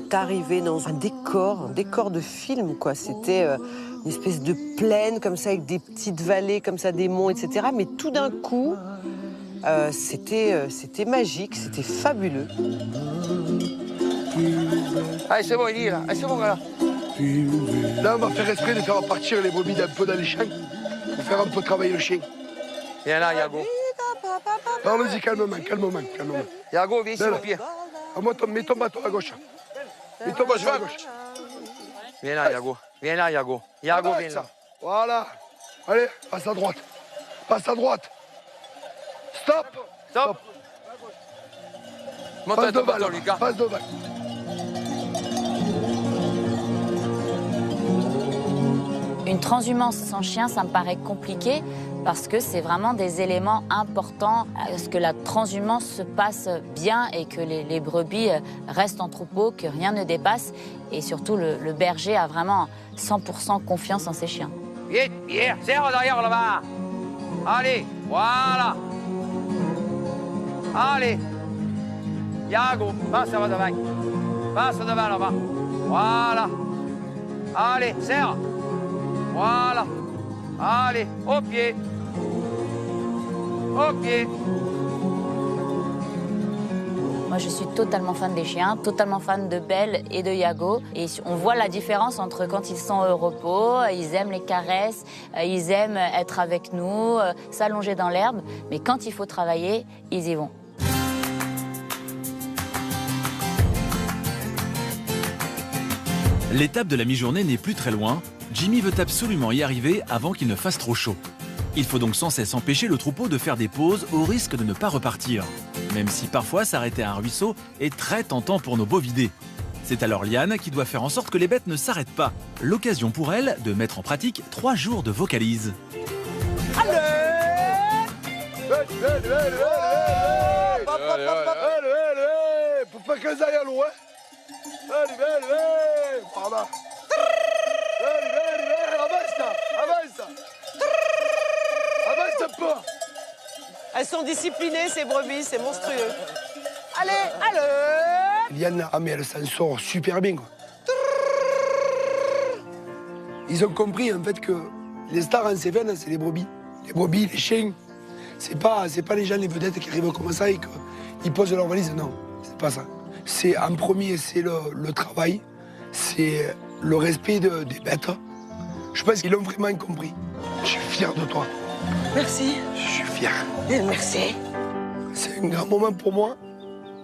est arrivé dans un décor de film, quoi. C'était une espèce de plaine, comme ça, avec des petites vallées, comme ça, des monts, etc. Mais tout d'un coup, c'était magique, c'était fabuleux. Allez, c'est bon, il y est là. Allez, c'est bon, là. Là, on va faire exprès de faire partir les brebis un peu dans les champs pour faire un peu travailler le chien. Viens là, Yago. Allons-y, calmement. Yago, viens ici, Là, mon pied. Mets ton bâton à gauche. Mets ton bâton à gauche. Viens là, Yago. Viens là, Yago. Yago, viens là. Voilà. Allez, passe à droite. Stop. Monte Passe ton devant, bâton, Lucas. passe devant. Une transhumance sans chien, ça me paraît compliqué parce que c'est vraiment des éléments importants à ce que la transhumance se passe bien et que les brebis restent en troupeau, que rien ne dépasse. Et surtout, le berger a vraiment 100% confiance en ses chiens. Vite, serre derrière là-bas. Allez, voilà. Allez. Yago, passe devant. Passe devant là-bas. Voilà. Allez, serre. Voilà. Allez, au pied. Au pied. Moi, je suis totalement fan des chiens, totalement fan de Belle et de Yago. Et on voit la différence entre quand ils sont au repos, ils aiment les caresses, ils aiment être avec nous, s'allonger dans l'herbe. Mais quand il faut travailler, ils y vont. L'étape de la mi-journée n'est plus très loin. Jimmy veut absolument y arriver avant qu'il ne fasse trop chaud. Il faut donc sans cesse empêcher le troupeau de faire des pauses au risque de ne pas repartir. Même si parfois s'arrêter à un ruisseau est très tentant pour nos bovidés. C'est alors Liane qui doit faire en sorte que les bêtes ne s'arrêtent pas. L'occasion pour elle de mettre en pratique 3 jours de vocalise. Faut pas qu'elles aillent à l'eau, hein. Allez, par là. Allez, avance un peu. Elles sont disciplinées, ces brebis, c'est monstrueux. Allez. Liane, mais elle s'en sort super bien, quoi. Ils ont compris, en fait, que les stars en Cévennes, c'est les brebis. Les brebis, les chiens. C'est pas les gens, les vedettes qui arrivent comme ça et qu'ils posent leur valise. Non, c'est pas ça. C'est en premier, c'est le travail, c'est le respect des bêtes. Je pense qu'ils l'ont vraiment compris. Je suis fier de toi. Merci. Je suis fier. Merci. C'est un grand moment pour moi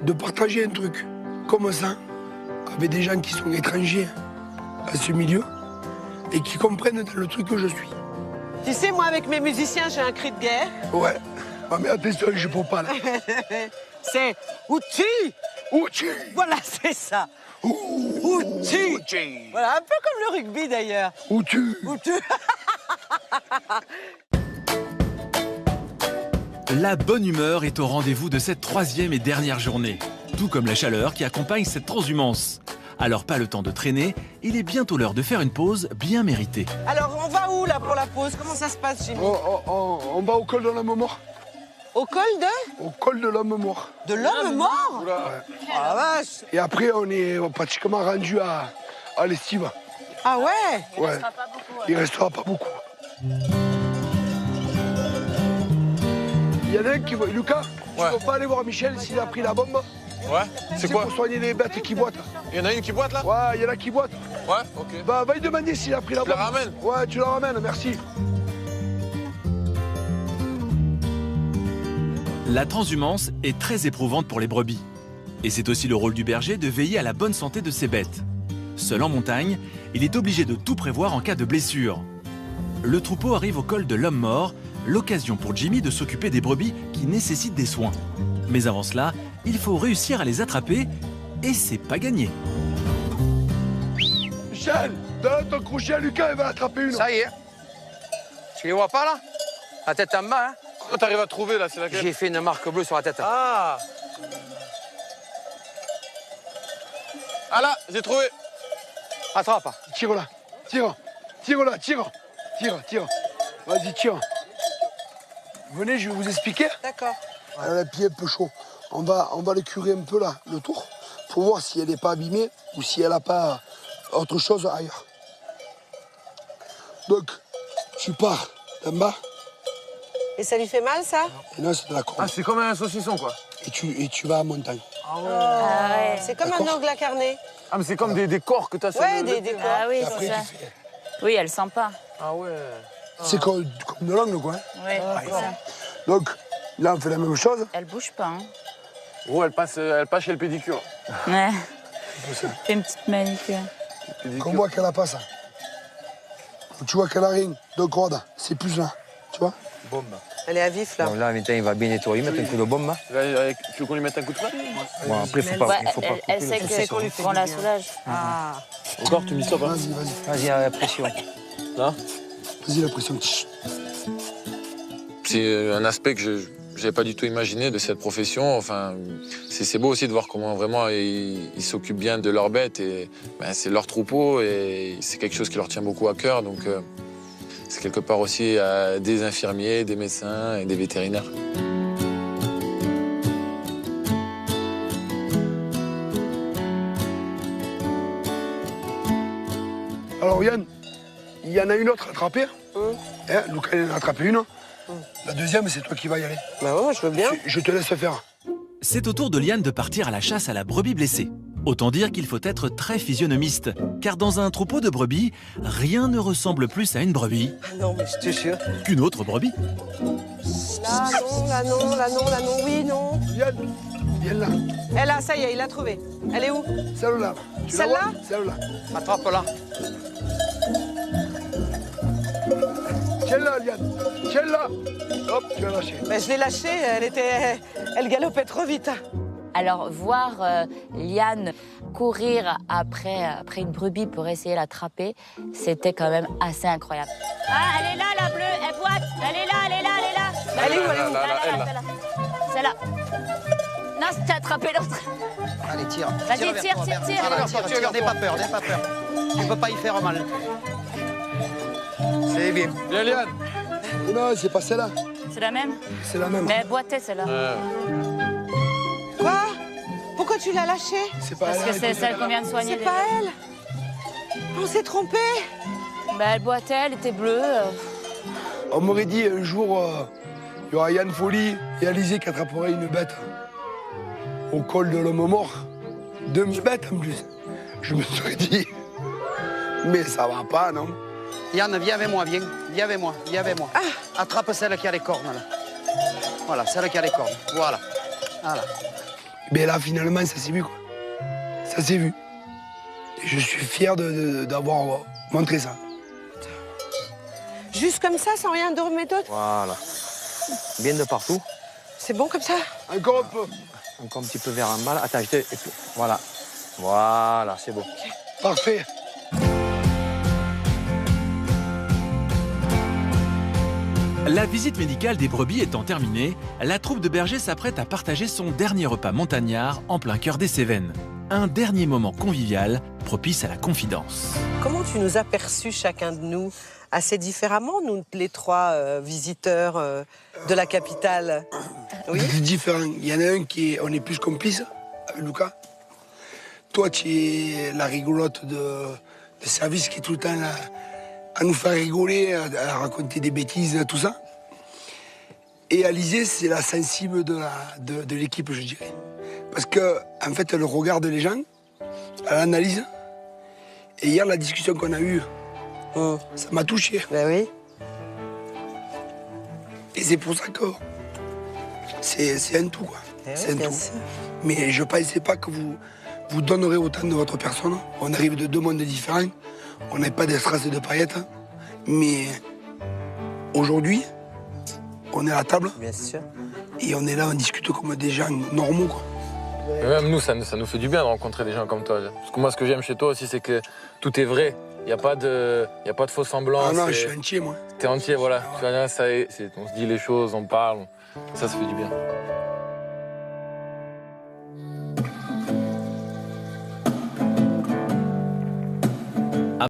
de partager un truc comme ça avec des gens qui sont étrangers à ce milieu et qui comprennent dans le truc que je suis. Tu sais, moi, avec mes musiciens, j'ai un cri de guerre. Ouais. Ah, mais attention, je peux pas là. C'est Outi. Outi. Voilà, c'est ça. Outi. Voilà, un peu comme le rugby d'ailleurs. Outi. Outi. La bonne humeur est au rendez-vous de cette 3e et dernière journée, tout comme la chaleur qui accompagne cette transhumance. Alors pas le temps de traîner, il est bientôt l'heure de faire une pause bien méritée. Alors, on va où là pour la pause? Comment ça se passe, Jimmy? On va au col de l'homme mort. Au col de? Au col de l'homme mort. De l'homme mort? Ouais. Ah la vache. Et après, on est pratiquement rendu à l'estive. Ah ouais? Ouais. Il restera pas beaucoup. Il y en a un qui voit. Lucas, tu peux pas aller voir Michel s'il a pris la bombe? Ouais. C'est quoi? Pour soigner les bêtes qui boitent. Il y en a une qui boite là? Ouais, il y en a qui boitent. Ouais, ok. Bah, va lui demander s'il a pris la bombe. Tu la ramènes? Ouais, tu la ramènes, merci. La transhumance est très éprouvante pour les brebis. Et c'est aussi le rôle du berger de veiller à la bonne santé de ses bêtes. Seul en montagne, il est obligé de tout prévoir en cas de blessure. Le troupeau arrive au col de l'homme mort, l'occasion pour Jimmy de s'occuper des brebis qui nécessitent des soins. Mais avant cela, il faut réussir à les attraper et c'est pas gagné. Michel, donne ton crochet à Lucas, il va attraper une. Ça y est. Tu les vois pas là? La tête en bas, hein? Comment t'arrives à trouver là? C'est laquelle? J'ai fait une marque bleue sur la tête. Ah! Ah là, j'ai trouvé. Attrape. Tire là, tire. Vas-y, tire. Venez, je vais vous expliquer. D'accord. Elle a le pied un peu chaud. On va le curer un peu là, le tour, faut voir si elle n'est pas abîmée ou si elle n'a pas autre chose ailleurs. Donc, tu pars d'en bas. Et ça lui fait mal, ça? Et là, c'est de la corde. Ah, c'est comme un saucisson, quoi. Et tu vas à montagne. Ah ouais. C'est comme un D'accord. ongle à carnet. Ah, mais c'est comme des corps que tu as sur Ouais, le- des corps. Ah oui, Et après, c'est ça. tu fais. Oui, elle sent pas. Ah ouais. C'est comme de l'angle, quoi. Oui, c'est ça. Donc, là, on fait la même chose. Elle bouge pas. Hein. Oh, elle passe chez le pédicure. Ouais. Ça. C'est une petite manicure. Qu'on voit qu'elle n'a pas ça. Tu vois qu'elle a rien de corde. C'est plus là. Tu vois? Bombe. Elle est à vif, là. Donc là, maintenant, il va bien nettoyer, mettre un coup de bombe. Hein. Là, tu veux qu'on lui mette un coup de frein? Bon, après, il faut Ouais, pas couper elle le sait saucisson. qu'on la soulage. Ah. Encore, tu me dis ça pas? Vas-y, vas-y. Vas-y, à la pression. Là. Vas-y, la pression. Chut. C'est un aspect que je n'avais pas du tout imaginé de cette profession. Enfin, c'est beau aussi de voir comment vraiment ils s'occupent bien de leurs bêtes. Et ben, c'est leur troupeau et c'est quelque chose qui leur tient beaucoup à cœur. Donc, c'est quelque part aussi des infirmiers, des médecins et des vétérinaires. Alors, Yann, il y en a une autre à attraper. Hein, Lucas, il en a attrapé une. La deuxième, c'est toi qui vas y aller. Bah ouais, je veux bien. Je te laisse faire. C'est au tour de Liane de partir à la chasse à la brebis blessée. Autant dire qu'il faut être très physionomiste, car dans un troupeau de brebis, rien ne ressemble plus à une brebis Ah non, mais je te jure. qu'une autre brebis. Là, non, là, non, là, non, là, non, oui, non. Yann, viens là. Elle a, ça y est, il l'a trouvée. Elle est où? Celle-là. Tu la Celle-là? vois? Celle-là. Attrape-la. Tiens-la, Yann. Tiens-la. Hop, tu vas lâcher. Ben, je l'ai lâchée, elle galopait trop vite. Alors, voir Liane courir après une brebis pour essayer de l'attraper, c'était quand même assez incroyable. Ah, elle est là, la bleue, elle boite. Elle est là, elle est là, elle est là. Elle est où, elle est où? Là. Celle-là. Non, t'as attrapé l'autre. Allez, tire. Vas-y, tire. Tire, n'aie pas peur, n'aie pas peur. Tu peux pas y faire mal. C'est bien. Viens, Liane. Non, c'est pas celle-là. C'est la même? C'est la même. Mais elle boitait, celle-là. Quoi? Pourquoi tu l'as lâchée? C'est pas Parce que elle. c'est celle qu'on vient de soigner. C'est pas elle. On s'est trompé. Bah, elle boitait, elle était bleue. On m'aurait dit un jour, il y aura Yann Folie et Alizé qui attraperaient une bête au col de l'homme mort. 2000 bêtes en plus. Je me serais dit, mais ça va pas, non? Yann, viens avec moi, viens. Viens avec moi, viens avec moi. Attrape celle qui a les cornes, là. Voilà, celle qui a les cornes. Voilà. Voilà. Mais là, finalement, ça s'est vu, quoi. Ça s'est vu. Et je suis fier d'avoir montré ça. Juste comme ça, sans rien de méthode. Voilà. Bien de partout. C'est bon comme ça? Encore un peu. Encore un petit peu vers en bas. Là. Attends, voilà. Voilà, c'est beau. Parfait. La visite médicale des brebis étant terminée, la troupe de bergers s'apprête à partager son dernier repas montagnard en plein cœur des Cévennes. Un dernier moment convivial, propice à la confidence. Comment tu nous as perçus chacun de nous assez différemment, nous les trois visiteurs de la capitale? Oui. Différent. Il y en a un on est plus complice avec Lucas. Toi, tu es la rigolote de service qui est tout le temps là, à nous faire rigoler, à raconter des bêtises, tout ça. Et Alizé, c'est la sensible de l'équipe, je dirais. Parce qu'en fait, elle regarde les gens, elle analyse. Et hier, la discussion qu'on a eue, ça m'a touché. Ben oui. Et c'est pour ça que c'est un tout, quoi. C'est un bien tout. sûr. Mais je ne pensais pas que vous donnerez autant de votre personne. On arrive de deux mondes différents. On n'a pas de strass et de paillettes. Mais aujourd'hui, on est à la table Bien sûr. et on est là, on discute comme des gens normaux, quoi. Et même nous, ça nous fait du bien de rencontrer des gens comme toi. Parce que moi, ce que j'aime chez toi aussi, c'est que tout est vrai. Il n'y a pas de faux semblants. Ah non, je suis entier, moi. T'es entier, voilà. Tu vois, ça, on se dit les choses, on parle. Ça fait du bien.